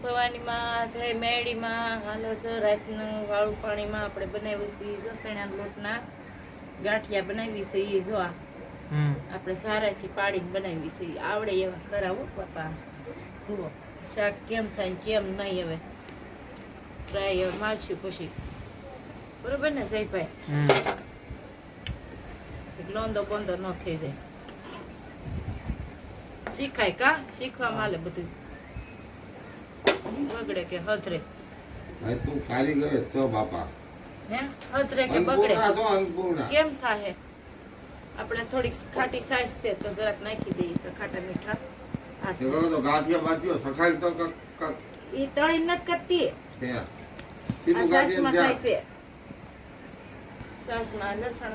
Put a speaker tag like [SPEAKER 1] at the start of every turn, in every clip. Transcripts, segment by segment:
[SPEAKER 1] ભવાનીમાં જય મેળીમાં હાલો છો રાતનું વાળું પાણીમાં આપણે બનાવ્યું છે સસણાના લોટના ગાંઠિયા બનાવી છે એ જો આપણે સારાથી પાડીને બનાવી છે આવડે એવા કરાવો બાપા જુઓ શાક કેમ થાય ને કેમ નહીં હવે ટ્રાય મારશું પછી બરોબર ને જયભાઈ લોંદો બોંદો ન થઈ જાય શીખાય કા શીખવા માલે બધું બગડે કે હથરે
[SPEAKER 2] તું કારીગર જ છો બાપા
[SPEAKER 1] હે હથરે કે બગડે કેમ થાહે આપણે થોડીક ખાટી સાઈઝ છે તો જરાક નાખી દઈએ તો ખાટા મીઠા
[SPEAKER 2] તો ગાંઠિયા બાંધ્યો સખાઈ તો
[SPEAKER 1] ઈ તળી ન કરતી
[SPEAKER 2] હે
[SPEAKER 1] આ સાસમાં થાય છે સાસમાં લસણ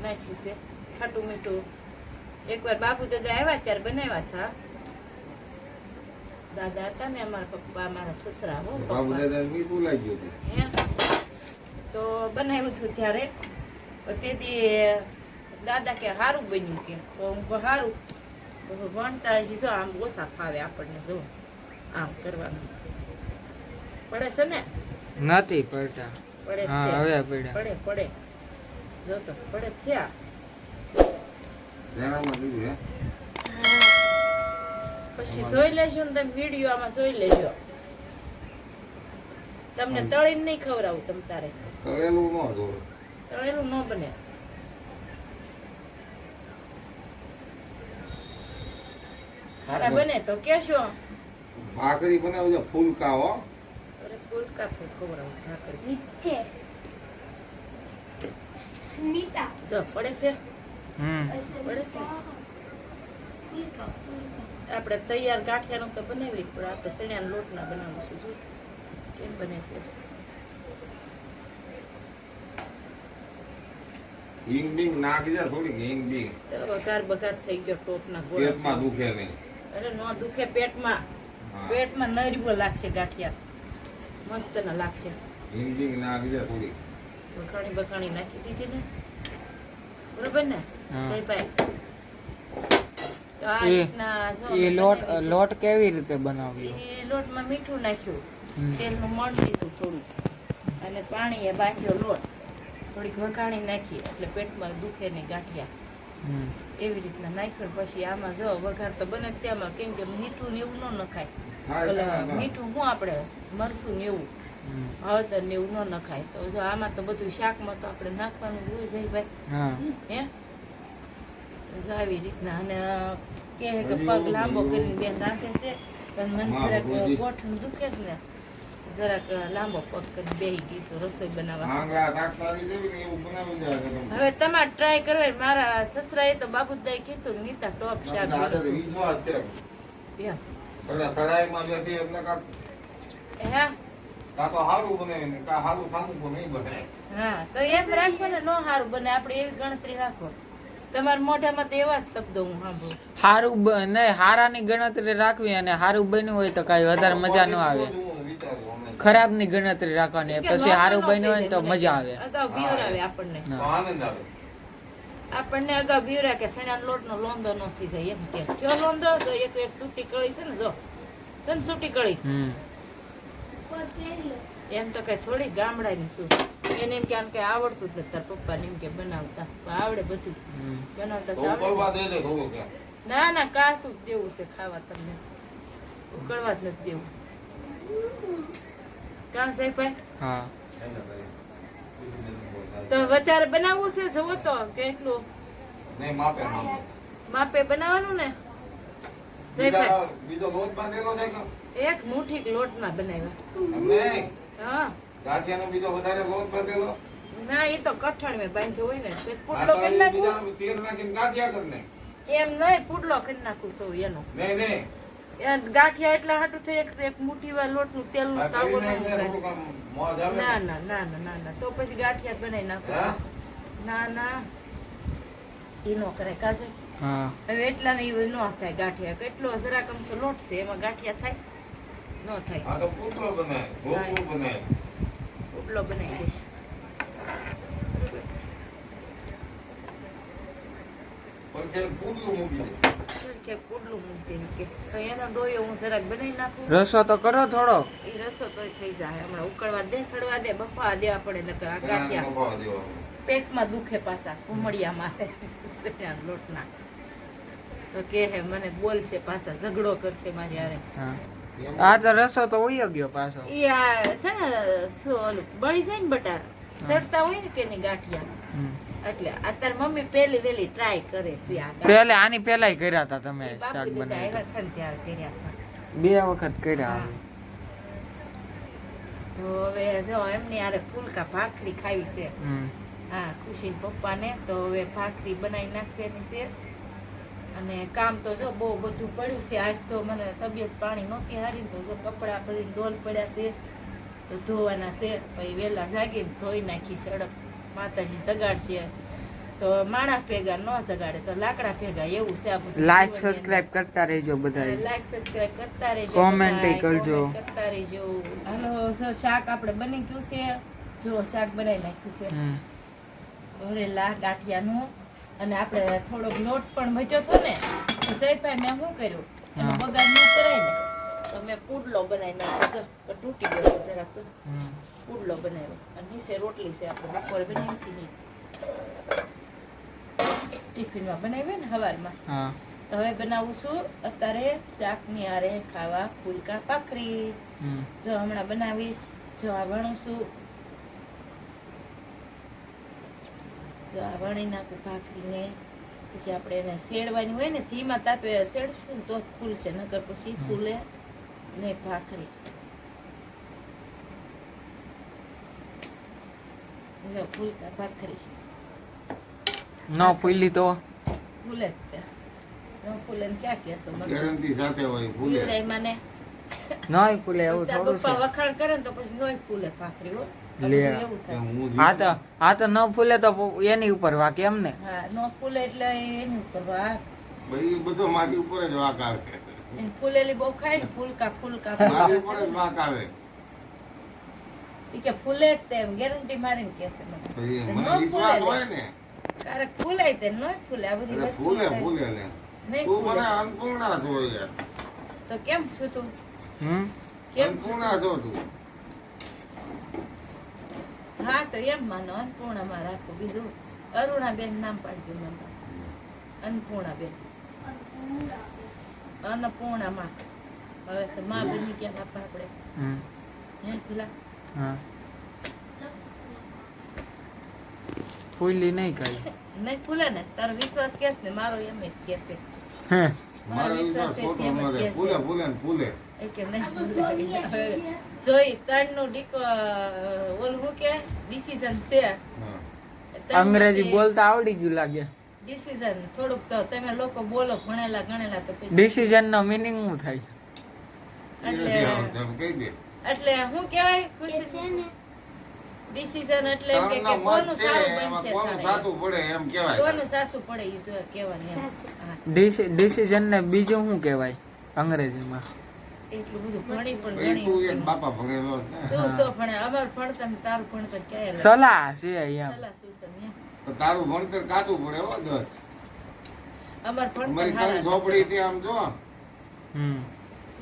[SPEAKER 1] નાખ્યું છે ખાટું મીઠું એકવાર બાપુ દાદા આવ્યા ત્યારે બનાવ્યા હતા દાદા હતા ને અમારા પપ્પા મારા સસરા હો
[SPEAKER 2] બાબુ દાદા મીઠું લાગ્યું હતું
[SPEAKER 1] તો બનાવ્યું હતું ત્યારે તેથી દાદા કે સારું બન્યું કે તો હું સારું વણતા હજી જો આમ ઓછા ફાવે આપણને જો આમ કરવાનું પડે છે ને
[SPEAKER 3] નથી પડતા
[SPEAKER 1] પડે
[SPEAKER 3] હા હવે પડ્યા
[SPEAKER 1] પડે પડે જો તો પડે છે આ
[SPEAKER 2] જણામાં દીધું હે
[SPEAKER 1] પછી જોઈ લેજો ને તમે વિડીયો આમાં જોઈ લેજો તમને તળીને નહીં ખવડાવું તમ તારે
[SPEAKER 2] તળેલું ન જોડે
[SPEAKER 1] તળેલું ન બને હારા બને તો કેશો
[SPEAKER 2] ભાખરી બનાવજો ફૂલકા હો
[SPEAKER 1] અરે ફૂલકા ફૂલ ખવડાવું ભાખરી
[SPEAKER 4] નીચે સ્મિતા
[SPEAKER 1] જો પડે છે
[SPEAKER 4] પડે
[SPEAKER 1] આપણે તૈયાર ગાંઠિયાનું તો બનાવી પણ આપણે સણિયાના લોટના બનાવીશું જો કેમ બને છે
[SPEAKER 2] હિંગ બિંગ નાખજે થોડીક હિંગ બિંગ
[SPEAKER 1] વઘાર બઘાર થઈ ગયો ટોપના ગોળા
[SPEAKER 2] પેટમાં દુખે નહીં
[SPEAKER 1] અરે નો દુખે પેટમાં પેટમાં નરીવો લાગશે ગાંઠિયા મસ્ત ના લાગશે
[SPEAKER 2] હિંગ બિંગ નાખજે થોડીક
[SPEAKER 1] વખાણી બખાણી નાખી દીધી ને બરોબર ને જયભાઈ તો આ રીતના જો
[SPEAKER 3] એ લોટ કેવી રીતે બનાવ્યો
[SPEAKER 1] એ લોટમાં મીઠું નાખ્યું તેલનું મણ દીધું થોડું અને પાણીએ બાંધ્યો લોટ થોડીક વઘાણી નાખી એટલે પેટમાં દુખે નહીં ગાંઠિયા એવી રીતના નાખ્યો પછી આમાં જો વઘાર તો બને ત્યાંમાં કેમ કે મીઠું ને એવું ન નખાય ઓલા મીઠું શું આપણે મરસું ને એવું હળદર ને એવું ન નખાય તો જો આમાં તો બધું શાકમાં તો આપણે નાખવાનું હોય જાય ભાઈ હે તો જો આવી રીતના અને કે પગ લાંબો કરીને બેન રાખે છે પણ મને જરાક ગોઠણ દુખે જ ને જરાક લાંબો પગ કરીને બેહી ગઈશું રસોઈ બનાવવા હવે તમારે ટ્રાય કરવા મારા સસરાએ તો બાબુદાઈ કીધું નીતા ટોપ શાક હા તો એમ રાખો ને નો સારું બને આપણે એવી ગણતરી રાખો તમારા મોઢામાં તો એવા જ શબ્દો હું સાંભળું
[SPEAKER 3] હારું નહીં હારાની ગણતરી રાખવી અને હારું બન્યું હોય તો કઈ વધારે મજા ન આવે ખરાબ ની ગણતરી રાખવાની પછી હારું બન્યું હોય તો મજા આવે
[SPEAKER 1] અગાઉ બીવરાવે આપણને આપણને અગાઉ બીવરા કે સણા લોટ નો લોંદો ન થઈ જાય એમ કે જો લોંદો તો એક સૂટી કળી છે ને જો સૂટી કળી એમ તો કઈ થોડી ગામડાની શું એને એમ કે આમ કઈ આવડતું જ નથી તાર પપ્પા ને એમ કે બનાવતા આવડે બધું બનાવતા ના ના કાસું જ દેવું છે ખાવા તમને ઉકળવા જ નથી દેવું કાં સાહેબ
[SPEAKER 3] હા
[SPEAKER 1] તો વધારે બનાવવું છે જવો તો કેટલું માપે બનાવવાનું ને
[SPEAKER 2] બીજો લોટ બાંધેલો છે કે
[SPEAKER 1] એક મુઠ્ઠી લોટમાં બનાવ્યા હા
[SPEAKER 2] ગાંઠિયાનો બીજો વધારે લોટ બાંધેલો
[SPEAKER 1] ના એ તો કઠણ મેં બાંધ્યો હોય ને પુડલો કરી નાખું
[SPEAKER 2] તેલ નાખીને ગાંઠિયા કરી નાખ
[SPEAKER 1] એમ નહીં પુડલો કરી નાખું છું એનો
[SPEAKER 2] નહીં
[SPEAKER 1] ગાંઠિયા એટલે હાટું થઈ એક મુઠ્ઠી વાર લોટ નું તેલ નું તાવો ના ના ના ના ના તો પછી ગાંઠિયા બનાવી નાખો ના ના એ નો કરાય કાજે હવે એટલા ને ન થાય ગાંઠિયા કેટલો જરાક આમ તો લોટ છે એમાં ગાંઠિયા થાય ન થાય પુડલો બનાવી દઈશ
[SPEAKER 2] કે પૂતળું મૂકી દે.
[SPEAKER 1] કે પુડલું મૂકી દે કે તો એનો ડોયો હું જરાક બનાવી નાખું
[SPEAKER 3] રસો તો કરો થોડો.
[SPEAKER 1] એ રસો તોય થઈ જાય હમણાં ઉકળવા દે સડવા દે બફા દેવા પડે નકર આ ગાંઠિયા
[SPEAKER 2] બફાવા દેવાનું.
[SPEAKER 1] પેટમાં દુખે પાછા કુમળિયામાં લોટના તો કે હે મને બોલશે પાછા ઝઘડો કરશે મારી હારે
[SPEAKER 3] હા આ તો રસો તો ઉયો ગયો પાછો.
[SPEAKER 1] ઈ આ છે ને શું ઓલું બળી જાય ને બટા સડતા હોય ને કે ની ગાંઠિયા
[SPEAKER 3] હમ.
[SPEAKER 1] એટલે અત્યારે મમ્મી પેલી વેલી ટ્રાય કરે છે આ
[SPEAKER 3] પેલે આની પેલાય કર્યા હતા તમે શાક
[SPEAKER 1] બાપુ દાદા
[SPEAKER 3] બનાવ્યું.
[SPEAKER 1] આવ્યા હતા ને ત્યારે કર્યા હતા
[SPEAKER 3] 2 વખત કર્યા
[SPEAKER 1] હા. તો હવે જો એમની આરે ફૂલકા ભાખરી ખાવી છે
[SPEAKER 3] હમ.
[SPEAKER 1] હા ખુશી પપ્પાને તો હવે ભાખરી બનાવી નાખવાની છે અને કામ તો જો બહુ બધું પડ્યું છે આજ તો મને તબિયત પાણી નહોતી હારી તો જો કપડાં ભરીને ડોલ પડ્યા છે તો ધોવાના છે પછી વહેલા જાગીને ધોઈ નાખી સડક માતાજી જગાડશે તો માણસ ભેગા ન જગાડે તો લાકડા ભેગા એવું છે આ બધું
[SPEAKER 3] લાઈક
[SPEAKER 1] જીવન
[SPEAKER 3] સબસ્ક્રાઇબ કરતા રહેજો બધાય.
[SPEAKER 1] લાઈક સબસ્ક્રાઇબ કરતા રહેજો
[SPEAKER 3] Comment
[SPEAKER 1] બધાય,
[SPEAKER 3] કરજો.
[SPEAKER 1] comment કરતા રહેજો હાલો જો શાક આપણે બની ગયું છે જો શાક બનાવી નાખ્યું છે
[SPEAKER 3] હમ.
[SPEAKER 1] ભરેલા ગાંઠિયાનું અને આપણે થોડોક લોટ પણ બચ્યો હતો ને તો સૈફાઈ મેં શું કર્યું એનો
[SPEAKER 3] હા.
[SPEAKER 1] બગાડ ન કરાય ને તો મેં પુડલો બનાવી નાખ્યો છે પણ તૂટી ગયો છે જરાક તો
[SPEAKER 3] હમ.
[SPEAKER 1] પુડલો બનાવ્યો અને નીચે રોટલી છે આપણે બપોરે બનાવી હતી નહીં ટિફિનમાં બનાવી ને સવારમાં
[SPEAKER 3] હા
[SPEAKER 1] તો હવે બનાવું છું અત્યારે શાકની હારે ખાવા ફૂલકા ભાખરી
[SPEAKER 3] હમ.
[SPEAKER 1] જો હમણાં બનાવીશ જો આ વણું છું જો આ વણી નાખું ભાખરીને પછી આપણે એને શેડવાની હોય ને ધીમા તાપે શેડશું ને તો જ ફૂલશે નકર પછી ફૂલે ને ભાખરી જો ફૂલકા ભાખરી
[SPEAKER 3] ન ફૂલી તો
[SPEAKER 1] ફૂલે જ તે ન ફૂલે ને ક્યાં કહેશો મને
[SPEAKER 2] ગેરંટી સાથે હોય ભૂલે.
[SPEAKER 1] ફૂલે મને
[SPEAKER 3] નય ફૂલે એવું
[SPEAKER 1] તારા
[SPEAKER 3] થોડું
[SPEAKER 1] પપ્પા
[SPEAKER 3] છે.
[SPEAKER 1] વખાણ કરે ને તો પછી નોય ફૂલે ભાખરી હો આ
[SPEAKER 3] લે.
[SPEAKER 1] બધું એવું
[SPEAKER 2] કે
[SPEAKER 1] થાય
[SPEAKER 2] હું
[SPEAKER 3] આ તો ન ફૂલે તો એની ઉપર વાક એમ ને.
[SPEAKER 1] હા નો ફૂલે એટલે એની ઉપર વાત
[SPEAKER 2] ભાઈ બધો મારી ઉપર જ વાંક આવે.
[SPEAKER 1] એને ફૂલેલી બહુ ખાય ને ફૂલકા ફૂલકા
[SPEAKER 2] મારી ઉપર જ વાંક આવે.
[SPEAKER 1] ઈ કે ફૂલે જ તે એમ ગેરંટી મારીને કહેશે મને
[SPEAKER 2] ભાઈ
[SPEAKER 1] તો
[SPEAKER 2] મને
[SPEAKER 1] ન
[SPEAKER 2] વિશ્વાસ
[SPEAKER 1] ફૂલે
[SPEAKER 2] હોય
[SPEAKER 1] લે.
[SPEAKER 2] ને
[SPEAKER 1] ક્યારેક ફૂલાય તે નોય ફૂલે આ બધી
[SPEAKER 2] એટલે
[SPEAKER 1] વસ્તુ
[SPEAKER 2] ફૂલે
[SPEAKER 1] થાય.
[SPEAKER 2] ફૂલે લે.
[SPEAKER 1] નહીં
[SPEAKER 2] તું
[SPEAKER 1] ફૂલે.
[SPEAKER 2] મને અન્નપૂર્ણા છો યાર.
[SPEAKER 1] તો કેમ છું તું
[SPEAKER 3] હમ.
[SPEAKER 1] કેમ
[SPEAKER 2] અન્નપૂર્ણા છો તું.
[SPEAKER 1] હા તો એમ માનો અન્નપૂર્ણામાં રાખો બીજું અરુણાબેન નામ પાડજો મને અન્નપૂર્ણાબેન અન્નપૂર્ણામાં હવે તો માં બની ગયા બાપા આપણે
[SPEAKER 3] હમ.
[SPEAKER 1] હે શીલા?
[SPEAKER 3] હા ફૂલી નહીં કઈ.
[SPEAKER 1] નહીં ફૂલે ને તારો વિશ્વાસ કે ને મારો એમ જ કે છે
[SPEAKER 3] હે.
[SPEAKER 2] મારો વિશ્વાસ ખોટો ન રહે. ફૂલે ફૂલે ને ફૂલે.
[SPEAKER 1] એ કે નહીં ફૂલે. હવે જોઈ ત્રણનું ડીકો ઓલું શું કે ડિસિઝન છે
[SPEAKER 2] હા.
[SPEAKER 3] અંગ્રેજી બોલતા આવડી ગયું લાગે.
[SPEAKER 1] ડિસિઝન થોડુંક તો તમે લોકો બોલો ભણેલા ગણેલા તો પછી
[SPEAKER 3] ડિસિઝન નો મીનિંગ શું થાય?
[SPEAKER 2] એ નથી આવડતું. એમ કહી દે.
[SPEAKER 1] એટલે શું કહેવાય
[SPEAKER 4] કે છે ને
[SPEAKER 1] ડિસિઝન એટલે એમ કે
[SPEAKER 2] તરનો
[SPEAKER 1] કોનું
[SPEAKER 2] મત છે
[SPEAKER 1] સારું
[SPEAKER 2] એમાં
[SPEAKER 1] બનશે
[SPEAKER 2] કોનું
[SPEAKER 1] તારે.
[SPEAKER 2] સાચું પડે એમ કહેવાય.
[SPEAKER 1] કોનું સાસુ પડે એ જો કહેવાનું એમ.
[SPEAKER 4] સાસુ.
[SPEAKER 1] હા,
[SPEAKER 3] ડિસિઝન ને બીજું શું કહેવાય અંગ્રેજીમાં?
[SPEAKER 1] એટલું બધું ભણી પણ
[SPEAKER 2] ભાઈ તું એક
[SPEAKER 1] ગણી
[SPEAKER 2] બાપા ભણેલો છે.
[SPEAKER 1] તું શું ભણે અમાર ભણતર ને તારું ભણતર ક્યાંય અલગ.
[SPEAKER 3] સલાહ છે એમ.
[SPEAKER 1] સલાહ સૂચન એમ.
[SPEAKER 2] તો તારું ભણતર કાચું પડે હો દસ.
[SPEAKER 1] અમાર ભણતર
[SPEAKER 2] અમારી
[SPEAKER 1] હારા
[SPEAKER 2] ત્રણ ચોપડી ત્યાં આમ જો.
[SPEAKER 3] હમ.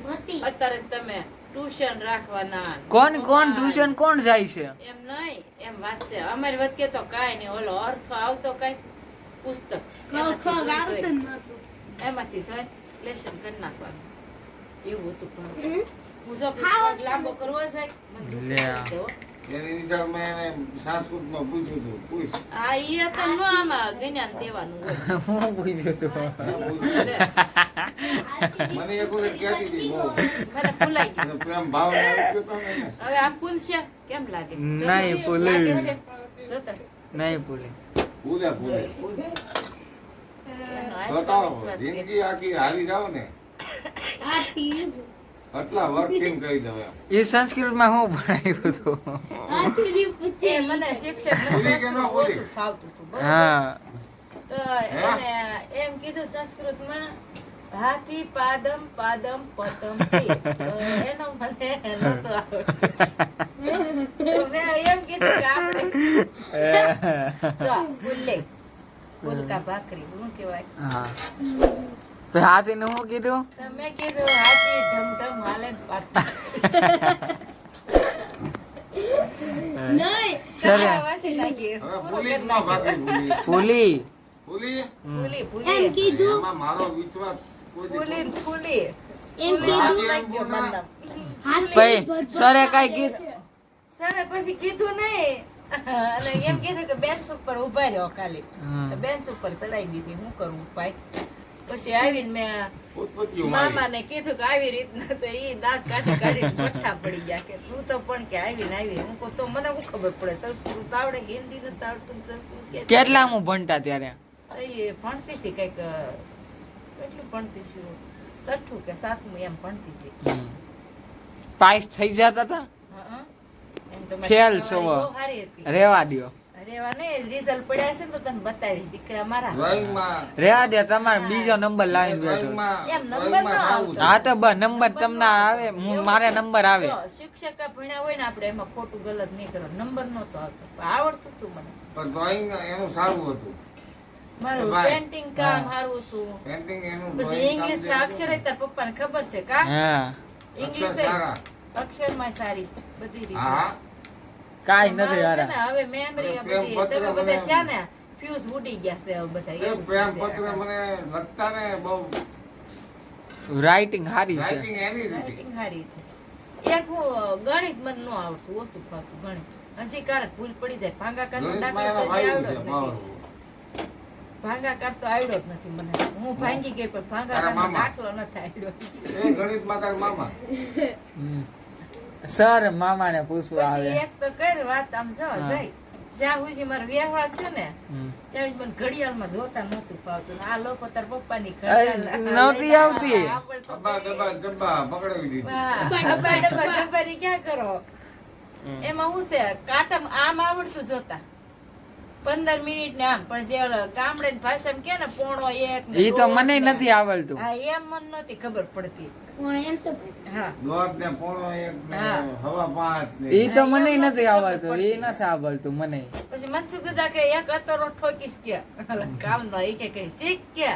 [SPEAKER 4] હતી.
[SPEAKER 1] અત્યારે તમે ટ્યુશન રાખવાના
[SPEAKER 3] કોણ ટ્યુશન કોણ જાય છે?
[SPEAKER 1] એમ નહીં એમ વાત છે અમારી વચ્ચે તો કાંઈ નહીં ઓલો અર્થ આવતો કઈ પુસ્તક
[SPEAKER 4] ખ આવતું જ નહોતું.
[SPEAKER 1] એમાંથી સર લેશન કરી નાખવાનું એવું હતું પણ હું જો
[SPEAKER 4] હા,
[SPEAKER 1] લાંબો કરવો છે મને દુઃખ
[SPEAKER 3] લે.
[SPEAKER 1] થાય છે હો.
[SPEAKER 2] એની નીચે મેં એને સંસ્કૃતમાં પૂછ્યું હતું. પૂછ.
[SPEAKER 1] આ ઈ હતા નો આમાં જ્ઞાન દેવાનું હોય
[SPEAKER 3] હું પૂછ્યું તું.
[SPEAKER 1] લે,
[SPEAKER 2] મને એક વખત કહેતી હતી બહુ.
[SPEAKER 1] મને ભૂલાઈ ગયું
[SPEAKER 2] એને પ્રેમ ભાવ ને એવું કહેતો ને એને.
[SPEAKER 1] હવે આ ફૂલ છે કેમ લાગે
[SPEAKER 3] નહીં,
[SPEAKER 1] જોતો?
[SPEAKER 3] ફૂલે.
[SPEAKER 1] લાગે છે? જોતો?
[SPEAKER 3] નહીં ભૂલે.
[SPEAKER 2] ભૂલે ભૂલે.
[SPEAKER 1] એનો
[SPEAKER 2] તો
[SPEAKER 1] આટલો
[SPEAKER 2] તો
[SPEAKER 1] વિશ્વાસ છે.
[SPEAKER 2] જિંદગી આખી હારી જાવ ને
[SPEAKER 4] આથી
[SPEAKER 2] આટલા વર્ષથી કહી દઉં એમ.
[SPEAKER 3] એ સંસ્કૃતમાં હું ભણાવ્યું હતું?
[SPEAKER 4] આથી પૂછે
[SPEAKER 1] એ મને શિક્ષક
[SPEAKER 2] ભૂલી કે ન ભૂલી?
[SPEAKER 1] ઓછું ફાવતું હતું બરોબર?
[SPEAKER 3] હા.
[SPEAKER 1] તો એને એમ કીધું સંસ્કૃતમાં હાથી પાદમ પાદમ પતમ તી. તો એનો મને નહોતું આવડતું. તો મેં એમ કીધું કે આપણે જો ભૂલે ભૂલે ફૂલકા ભાખરી શું કહેવાય
[SPEAKER 3] હા તો હાથીનું શું કીધું
[SPEAKER 1] તમે કીધું હાથી ઢમઢમ હાલે ને પાછી
[SPEAKER 4] નહીં
[SPEAKER 3] સરે
[SPEAKER 1] વાસી નાખી.
[SPEAKER 2] હવે પોલીસમાં ભાગી ભૂલી.
[SPEAKER 3] ફૂલી
[SPEAKER 2] ભૂલી?
[SPEAKER 1] ફૂલી
[SPEAKER 4] એમ
[SPEAKER 1] ફૂલી
[SPEAKER 4] કીધું
[SPEAKER 2] એમાં મારો વિશ્વાસ કોઈ દી
[SPEAKER 1] ફૂલી ને ફૂલી
[SPEAKER 4] એમ
[SPEAKER 1] ફૂલી
[SPEAKER 4] કીધું
[SPEAKER 1] નાખ્યો મારું નામ.
[SPEAKER 3] ભાઈ સરે કઈ કીધું
[SPEAKER 1] સરે પછી કીધું નહીં અને એમ કીધું કે બેન્ચ ઉપર ઉભા રહ્યો ખાલી
[SPEAKER 3] હમ.
[SPEAKER 1] બેન્ચ ઉપર ચડાઈ દીધી હું કરું ભાઈ પછી આવીને મેં
[SPEAKER 2] ઉત્પત્તિઓ મારી.
[SPEAKER 1] મામાને કીધું કે આવી રીતના તો ઈ દાંત કાઢી કાઢીને ગોઠા પડી ગયા કે તું તો પણ કે આવીને આવી હું કહું તો મને શું ખબર પડે સંસ્કૃત આવડે હિન્દી નથી આવડતું સંસ્કૃત ક્યાંથી?
[SPEAKER 3] કેટલામું ભણતા ત્યારે
[SPEAKER 1] એ ભણતી હતી કઈક કેટલું ભણતી છું 6ઠું કે 7મું એમ ભણતી હતી
[SPEAKER 3] પાસ થઈ જતા હતા
[SPEAKER 1] હં. એમ તો
[SPEAKER 3] ફેલ
[SPEAKER 1] મારી
[SPEAKER 3] છો.
[SPEAKER 1] બહુ સારી હતી
[SPEAKER 3] રેવા દ્યો
[SPEAKER 1] રેવા નહીં રિઝલ્ટ પડ્યા છે ને તો તને બતાવી દીકરા મારા
[SPEAKER 2] ડ્રોઈંગમાં
[SPEAKER 3] રેવા દે તમારે બીજો નંબર લાવીને બેઠો
[SPEAKER 2] ડ્રોઈંગમાં
[SPEAKER 1] એમ નંબર
[SPEAKER 2] ડ્રોઈંગમાં
[SPEAKER 1] ના
[SPEAKER 2] સારું છે.
[SPEAKER 3] હા તો નંબર તમને આવે મારે નંબર આવે
[SPEAKER 1] જો, શિક્ષક ભણ્યા હોય ને આપણે એમાં ખોટું ગલત નહીં કરો નંબર નહોતો આવતો પણ આવડતું હતું મને
[SPEAKER 2] પણ ડ્રોઈંગ એનું સારું હતું.
[SPEAKER 1] મારું
[SPEAKER 2] ભાઈ.
[SPEAKER 1] પેન્ટિંગ કામ સારું હતું
[SPEAKER 2] પેન્ટિંગ એનું
[SPEAKER 1] પછી
[SPEAKER 2] ડ્રોઈંગ કામ
[SPEAKER 1] ઇંગ્લિશ
[SPEAKER 2] જે
[SPEAKER 1] ના
[SPEAKER 2] હતું,
[SPEAKER 1] અક્ષર તાર પપ્પાને ખબર છે કા
[SPEAKER 3] હા
[SPEAKER 1] ઇંગ્લિશ
[SPEAKER 2] અક્ષર સારા.
[SPEAKER 1] અક્ષરમાં સારી બધી રીતે
[SPEAKER 2] હા
[SPEAKER 3] કાઈ
[SPEAKER 1] મારું
[SPEAKER 3] નથી
[SPEAKER 1] છે
[SPEAKER 3] હારા
[SPEAKER 1] ને હવે મેમરી
[SPEAKER 2] પ્રેમ
[SPEAKER 1] બધી
[SPEAKER 2] પત્ર
[SPEAKER 1] તમે બધા
[SPEAKER 2] મને-
[SPEAKER 1] થયા ને ફ્યુઝ ઉડી ગયા છે હવે બધા
[SPEAKER 2] એ
[SPEAKER 1] એવું
[SPEAKER 2] પ્રેમ
[SPEAKER 1] છે.
[SPEAKER 2] પત્ર મને લખતા ને બહુ
[SPEAKER 3] રાઇટિંગ સારી છે
[SPEAKER 2] રાઇટિંગ એની રીતે
[SPEAKER 1] રાઇટિંગ સારી છે એક હું ગણિત મને ન આવડતું ઓછું ફાવતું ગણિત હજી કારક ભૂલ પડી જાય ભાંગાકાર નો
[SPEAKER 2] ગણિતમાં
[SPEAKER 1] દાખલો
[SPEAKER 2] એમાં
[SPEAKER 1] સજી
[SPEAKER 2] વાયુ
[SPEAKER 1] આવડત
[SPEAKER 2] છે
[SPEAKER 1] નથી.
[SPEAKER 2] પાવર.
[SPEAKER 1] ભાંગાકાર તો આવડ્યો જ નથી મને હું ભાંગી ગઈ પણ ભાંગાકાર
[SPEAKER 2] તારા મામા.
[SPEAKER 1] દાખલો નથી આવડ્યો
[SPEAKER 2] એ ગણિતમાં તારા મામા
[SPEAKER 3] સર મામાને પૂછવા
[SPEAKER 1] પછી
[SPEAKER 3] આવે
[SPEAKER 1] એક તો કઈ વાત આમ જો
[SPEAKER 3] હા.
[SPEAKER 1] જઈ જ્યાં સુધી મારો વ્યવહાર છે ને
[SPEAKER 3] હમ.
[SPEAKER 1] ત્યાં સુધી મને ઘડિયાળમાં જોતા નહોતું ફાવતું ને આ લોકો તાર પપ્પાની
[SPEAKER 3] નહોતી આવતી.
[SPEAKER 2] ડબ્બા ડબ્બા ડબ્બા પકડાવી દીધી.
[SPEAKER 1] સફારી ક્યાં કરો એમાં હું છે કાંટા આમ આવડતું જોતા 15 મિનિટ ને આમ પણ જે ગામડે ભાષામાં કે ને પોણો એક ને
[SPEAKER 3] ઈ તો
[SPEAKER 1] દોઢ
[SPEAKER 3] મને
[SPEAKER 1] ને-
[SPEAKER 3] નથી આવડતું
[SPEAKER 1] હા એમ મને નહોતી ખબર પડતી
[SPEAKER 4] પણ એમ તો
[SPEAKER 1] હા
[SPEAKER 2] દોઢ ને પોણો એક ને
[SPEAKER 1] હા.
[SPEAKER 2] હવા પાંચ ને
[SPEAKER 3] ઈ તો
[SPEAKER 1] હા,
[SPEAKER 3] મને
[SPEAKER 1] એમ
[SPEAKER 3] નથી
[SPEAKER 1] નથી
[SPEAKER 3] આવડતું
[SPEAKER 1] ખબર
[SPEAKER 3] ઈ
[SPEAKER 1] પડતી.
[SPEAKER 3] નથી આવડતું મને
[SPEAKER 1] પછી મનસુખ દાદા કે એક અતરો ઠોકીશ કે કામ નો એ કે શીખ કે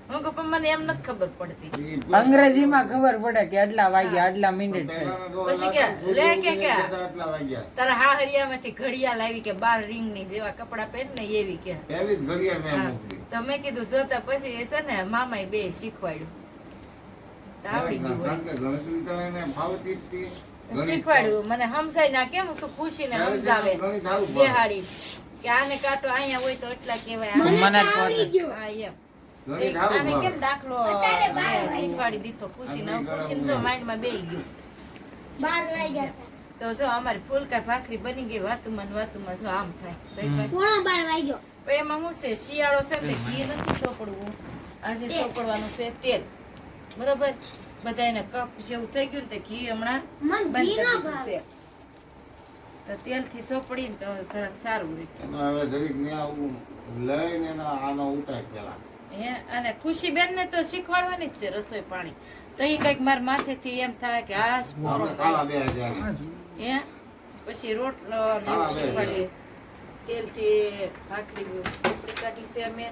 [SPEAKER 1] હું કહું પણ મને એમ નથી ખબર પડતી
[SPEAKER 2] ઈ
[SPEAKER 3] અંગ્રેજીમાં ખબર પડે કે આટલા વાગ્યા આટલા મિનિટ છે
[SPEAKER 2] પહેલાના દોર
[SPEAKER 1] પછી
[SPEAKER 2] હતા,
[SPEAKER 1] કે,
[SPEAKER 2] સૂર્ય
[SPEAKER 1] લે કે
[SPEAKER 2] ઉગીને
[SPEAKER 1] કે.
[SPEAKER 2] જતા એટલા વાગ્યા.
[SPEAKER 1] તારા હા હરિયામાંથી ઘડિયાળ આવી કે 12 રિંગ ની જેવા કપડા પહેર ને એવી કે
[SPEAKER 2] પહેલી જ ઘડિયાળ મેં
[SPEAKER 1] હા.
[SPEAKER 2] મોકલી.
[SPEAKER 1] તો મેં કીધું જોતા પછી એ છે ને મામાએ બે શીખવાડ્યું તો આવડી ગયું હોય.
[SPEAKER 2] કારણ કે ગણતરી તો એને ફાવતી જ હતી. ગણિત
[SPEAKER 1] શીખવાડ્યું મને સમજાય ના કેમ તું ખુશીને
[SPEAKER 2] ત્યારે
[SPEAKER 1] સમજાવે
[SPEAKER 2] તેમાં ગણિત સારું પડે.
[SPEAKER 1] બેહાડી કે આને કાંટો અહીંયા હોય તો એટલા કહેવાય
[SPEAKER 3] મને
[SPEAKER 1] આને-
[SPEAKER 3] જ
[SPEAKER 4] આવડી
[SPEAKER 3] પોતે.
[SPEAKER 4] ગયું
[SPEAKER 1] હા, એમ.
[SPEAKER 2] ગણિત સારું
[SPEAKER 1] આને
[SPEAKER 2] પડે.
[SPEAKER 1] કેમ દાખલો મેં શીખવાડી દીધો ખુશીને હવે ખુશીને જો માઇન્ડમાં બેહી ગયું
[SPEAKER 4] 12 વાગ્યા
[SPEAKER 1] તો જો અમારી ફૂલકા ભાખરી બની ગઈ વાતુમાં ને વાતુમાં જો આમ થાય સઈ
[SPEAKER 4] પોણો 12 વાગ્યો
[SPEAKER 1] પણ એમાં શું છે શિયાળો છે તે ઘી નથી સોપડવું આજે
[SPEAKER 4] તેલ.
[SPEAKER 1] સોપડવાનું છે તેલ બરોબર બધા એને કપ જેવું થઈ ગયું ને તે ઘી હમણાં
[SPEAKER 4] મન
[SPEAKER 1] બંધ
[SPEAKER 4] ઘી
[SPEAKER 1] કરી
[SPEAKER 4] ન
[SPEAKER 1] દીધું
[SPEAKER 4] ભાવે
[SPEAKER 1] છે તો તેલ થી સોપડીને તો જરાક સારું રહે
[SPEAKER 2] એનો હવે જરીક ન્યા આવું લઈને આનો ઉતાર પેલા.
[SPEAKER 1] હે અને ખુશીબેન ને તો શીખવાડવાની જ છે રસોઈ પાણી તો એ કઈક મારા માથેથી એમ થાય કે આ જ પૂરો
[SPEAKER 2] આપણે ખાવા બે હજાર.
[SPEAKER 1] હે પછી રોટલો ને
[SPEAKER 2] હા,
[SPEAKER 1] એવું
[SPEAKER 2] બે
[SPEAKER 1] શીખવાડીએ તેલથી ભાખરી સોપડી કાઢી છે અમે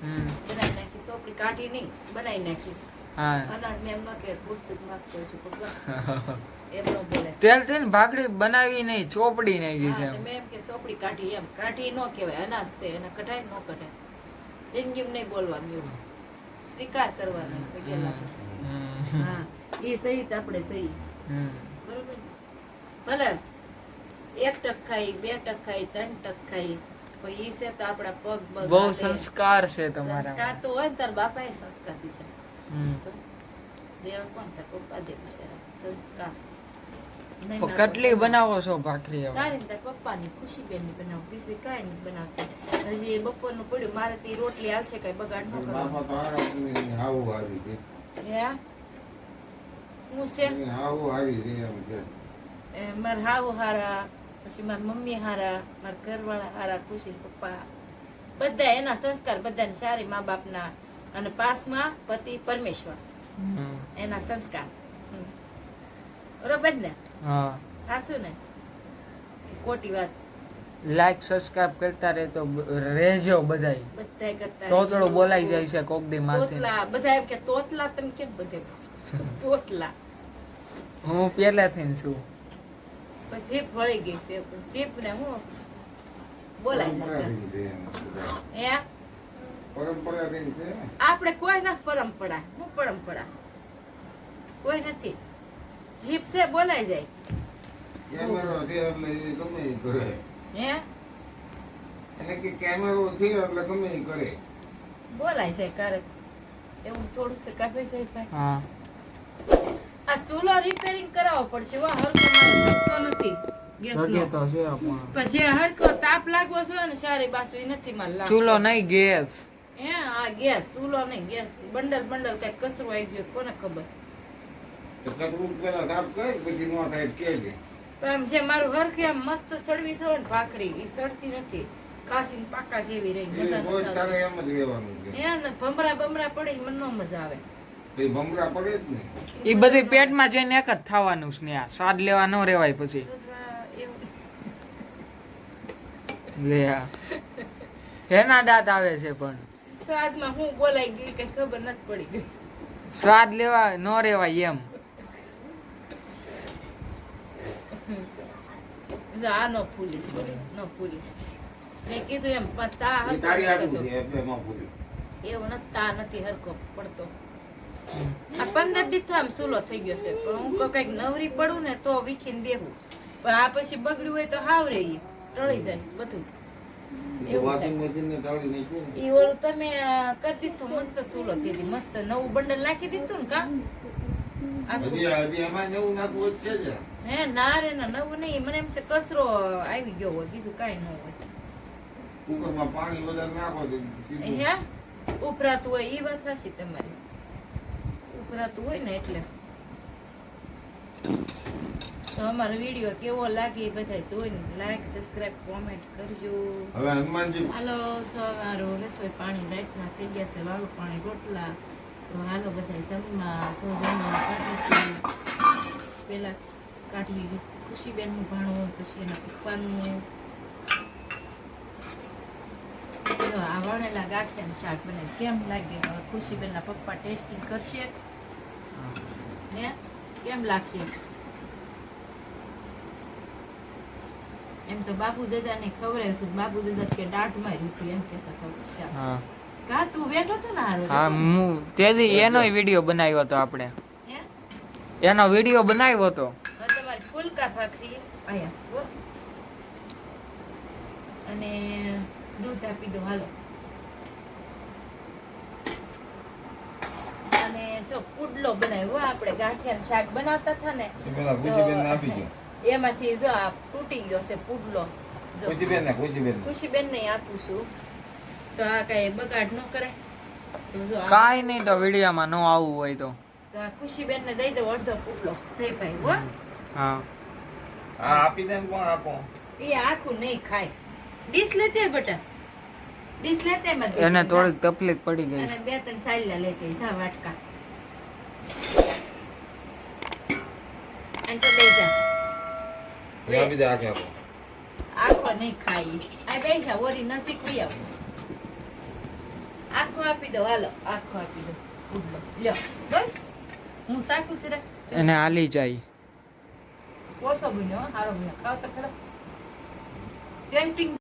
[SPEAKER 3] હમ.
[SPEAKER 1] બનાવી નાખી સોપડી કાઢી નહીં બનાવી નાખી
[SPEAKER 3] હા
[SPEAKER 1] અનાજ ને એમ ન કે ફૂટસૂટ માગતો છું ભગવાન એમ ન બોલે
[SPEAKER 3] તેલ થી ભાખરી બનાવી નહીં ચોપડી નાખી છે
[SPEAKER 1] હા, તો મેં એમ કે સોપડી કાઢી એમ કાઢી ન કહેવાય અનાજ છે એને કઢાય ન કઢાય જિંદગીમાં નહીં બોલવાનું એવું સ્વીકાર કરવાનો પેલા.
[SPEAKER 3] હમ.
[SPEAKER 1] હા એ સહી તો આપણે સહી
[SPEAKER 3] હમ.
[SPEAKER 1] બરોબર ને? ભલે 1 ટક ખાઈ 2 ટક ખાઈ 3 ટક ખાઈ પણ ઈ છે તો આપણા પગ બગ
[SPEAKER 3] બહુ
[SPEAKER 1] હાથે.
[SPEAKER 3] સંસ્કાર છે
[SPEAKER 1] સંસ્કાર
[SPEAKER 3] તમારા
[SPEAKER 1] તો હોય ને તાર બાપાએ સંસ્કાર દીધા
[SPEAKER 3] હમ.
[SPEAKER 1] તો દેવા કોણ તાર પપ્પા દે બિચારા સંસ્કાર નહીં
[SPEAKER 3] પણ
[SPEAKER 1] મારા
[SPEAKER 3] કેટલી
[SPEAKER 1] પપ્પા.
[SPEAKER 3] બનાવો છો ભાખરી હવે
[SPEAKER 1] તારી ને તાર પપ્પાની ખુશીબેનની બનાવું બીજી કાંઈ નહીં બનાવતી હજી બપોરનું પડ્યું મારે તે રોટલી હાલશે કાંઈ બગાડ ન
[SPEAKER 2] બાપા
[SPEAKER 1] કરવાનો
[SPEAKER 2] તો હારા હાવું હારી છે.
[SPEAKER 1] હે હું છે
[SPEAKER 2] એની હાવું હારી છે એમ કે.
[SPEAKER 1] મારા હાવ હારા પછી મારા મમ્મી હારા મારા ઘરવાળા હારા ખુશી પપ્પા બધા એના સંસ્કાર બધાને સારી મા બાપના અને પાસમાં પતિ પરમેશ્વર
[SPEAKER 3] હમ.
[SPEAKER 1] એના સંસ્કાર બરોબર ને
[SPEAKER 3] હા
[SPEAKER 1] સાચું ને ખોટી વાત
[SPEAKER 3] લાઈક સબસ્ક્રાઇબ કરતા રહેજો બધાય.
[SPEAKER 1] બધાય કરતા
[SPEAKER 3] તો થોડું બોલાઈ જાય છે કોક દી માથે.
[SPEAKER 1] તોતલા બધા એમ કે તોતલા તમે કેમ બધે તોતલા
[SPEAKER 3] હું પહેલાથી જ છું.
[SPEAKER 1] પણ જીભ વળી ગઈ છે જીભ ને હું બોલાય
[SPEAKER 2] પરંપરાથી છે એમ બધા.
[SPEAKER 1] હે
[SPEAKER 2] પરંપરાથી છે.
[SPEAKER 1] આપણે કોઈ ના પરંપરા હું પરંપરા કોઈ નથી જીભ છે બોલાય જાય
[SPEAKER 2] કેમેરો છે એટલે એ ગમે એ કરે.
[SPEAKER 1] હે
[SPEAKER 2] એને કે કેમેરો છે એટલે ગમે એ કરે.
[SPEAKER 1] બોલાય છે ક્યારેક એવું થોડું છે કાપે છે ભાઈ
[SPEAKER 3] હા
[SPEAKER 1] આ ચૂલો રિપેરિંગ કરાવવો પડશે વા હરખો મારો થતો નથી ગેસ
[SPEAKER 3] લગે તો છે પણ
[SPEAKER 1] પછી હરખો તાપ લાગવો છે ને સારી બાસુ ઈ નથી માર લાગતો.
[SPEAKER 3] ચૂલો નહીં ગેસ.
[SPEAKER 1] હે આ ગેસ ચૂલો નહીં ગેસ બંડલ કઈ કચરો આવી ગયો કોને ખબર
[SPEAKER 2] તો કચરું પેલા સાફ કર પછી નો થાય તો કહેજે.
[SPEAKER 1] પણ આમ છે મારું હરખી આમ મસ્ત સડવી છે ને ભાખરી ઈ સડતી નથી કાસીને પાકા જેવી રહી
[SPEAKER 2] એ
[SPEAKER 1] મજા
[SPEAKER 2] રોજ
[SPEAKER 1] નથી
[SPEAKER 2] તારે
[SPEAKER 1] આવતી.
[SPEAKER 2] એમ જ રહેવાનું છે.
[SPEAKER 1] હે ને બમરા પડી મને નો મજા આવે
[SPEAKER 2] તો એ ભમરા પડે જ ને.
[SPEAKER 3] એ બધી પેટમાં જઈને એક જ થવાનું છે ને આ સ્વાદ લેવા ન રેવાય પછી.
[SPEAKER 1] એવું
[SPEAKER 3] લે આ. એના દાંત આવે છે પણ
[SPEAKER 1] સ્વાદમાં હું બોલાઈ ગઈ કઈ ખબર નથી પડી ગઈ
[SPEAKER 3] સ્વાદ લેવા ન રેવાય એમ.
[SPEAKER 1] જો આ નો ફૂલી મેં કીધું એમ પણ તા
[SPEAKER 2] એ
[SPEAKER 1] હરખો
[SPEAKER 2] તારી
[SPEAKER 1] નથી
[SPEAKER 2] આગળ
[SPEAKER 1] થતો.
[SPEAKER 2] છે એટલે ન ભૂલી.
[SPEAKER 1] એવું નથી તા નથી હરખો પડતો આ 15 દી તો આમ સૂલો થઈ ગયો છે પણ હું કઈક નવરી પડું ને તો વીખીને બેહું પણ આ પછી બગડ્યું હોય તો હાવ રહી ટળી જાય બધું એવું
[SPEAKER 2] વોશિંગ
[SPEAKER 1] થાય.
[SPEAKER 2] મશીન ને તાળી નાખ્યું ને.
[SPEAKER 1] ઈ ઓલું તમે કરી દીધું મસ્ત સૂલો દીધી મસ્ત નવું બંડલ નાખી દીધું ને કા આખું.
[SPEAKER 2] હજી એમાં નવું નાખવું જ છે જ.
[SPEAKER 1] હે ના રે ના નવું નહીં મને એમ છે કચરો આવી ગયો હોય બીજું કાંઈ ન હોય
[SPEAKER 2] કુકરમાં પાણી વધારે નાખો તો સીધું.
[SPEAKER 1] હે ઉભરાતું હોય ઈ વાત સાચી તમારી ઉભરાતું હોય ને એટલે તો અમારો વિડીયો કેવો લાગે એ બધા જોઈને લાઈક સબસ્ક્રાઇબ કોમેન્ટ કરજો.
[SPEAKER 2] હવે હનુમાનજી
[SPEAKER 1] હાલો સવારો રસોઈ પાણી રાતના થઈ ગયા છે વાળું પાણી રોટલા તો હાલો બધા સમમાં જો જમવાનું કાઢીશું પેલા કાઢી ખુશીબેનનું ભાણું પછી એના પપ્પાનું જો આ વણેલા ગાંઠિયાનું શાક બને કેમ લાગે હવે ખુશીબેનના પપ્પા ટેસ્ટિંગ કરશે ને કેમ લાગશે એમ તો બાપુ દાદાને ખવડાવ્યું હતું બાપુ દાદા કે દાઢ માર્યું હતું એમ કહેતા હતા શાક.
[SPEAKER 3] હા
[SPEAKER 1] કા તું બેઠો હતો ને હારો
[SPEAKER 3] હા હું તેજી એનો વિડીયો બનાવ્યો હતો આપણે.
[SPEAKER 1] હે
[SPEAKER 3] એનો વિડીયો બનાવ્યો હતો.
[SPEAKER 1] હવે તમારી ફુલકા ભાખરી આયા હો. અને દૂધ આપી દો હાલો અને જો પુડલો બનાવ્યો હો આપણે ગાંઠિયાનું શાક બનાવતા હતા ને
[SPEAKER 2] એ પેલા ખુશીબેનને આપી દો.
[SPEAKER 1] એમાંથી જો આ તૂટી ગયો છે પુડલો જો
[SPEAKER 2] ખુશીબેનને
[SPEAKER 1] ખુશીબેન ને આપું છું તો આ કઈ બગાડ ન કરાય તો જો આ-
[SPEAKER 3] કાંઈ નહીં તો વિડીયોમાં ન આવવું હોય તો.
[SPEAKER 1] તો આ ખુશીબેન ને દઈ દો અડધો પુડલો જયભાઈ હો
[SPEAKER 3] હા
[SPEAKER 2] હા આપી દે ને પણ આપો.
[SPEAKER 1] એ આખું નહીં ખાય ડીશ લેતે બટા ડીશ લેતે મત
[SPEAKER 3] એને થોડીક તકલીફ પડી ગઈ
[SPEAKER 1] અને બે ત્રણ સાયલા લેતે જા વાટકા અને તો લઈ જા
[SPEAKER 2] એ આપી દે આખે આપો.
[SPEAKER 1] આખો નહીં ખાઈ આ પૈસા ઓરી નસીક લઈ આવો આખો આપી દો હાલો આખો આપી દો પુડલો લ્યો બસ હું સાકું છે રે
[SPEAKER 3] એને હાલી જાય.
[SPEAKER 1] ઓછો બન્યો હારો બન્યો ખાવ તો ખરા ટેમ્પટિંગ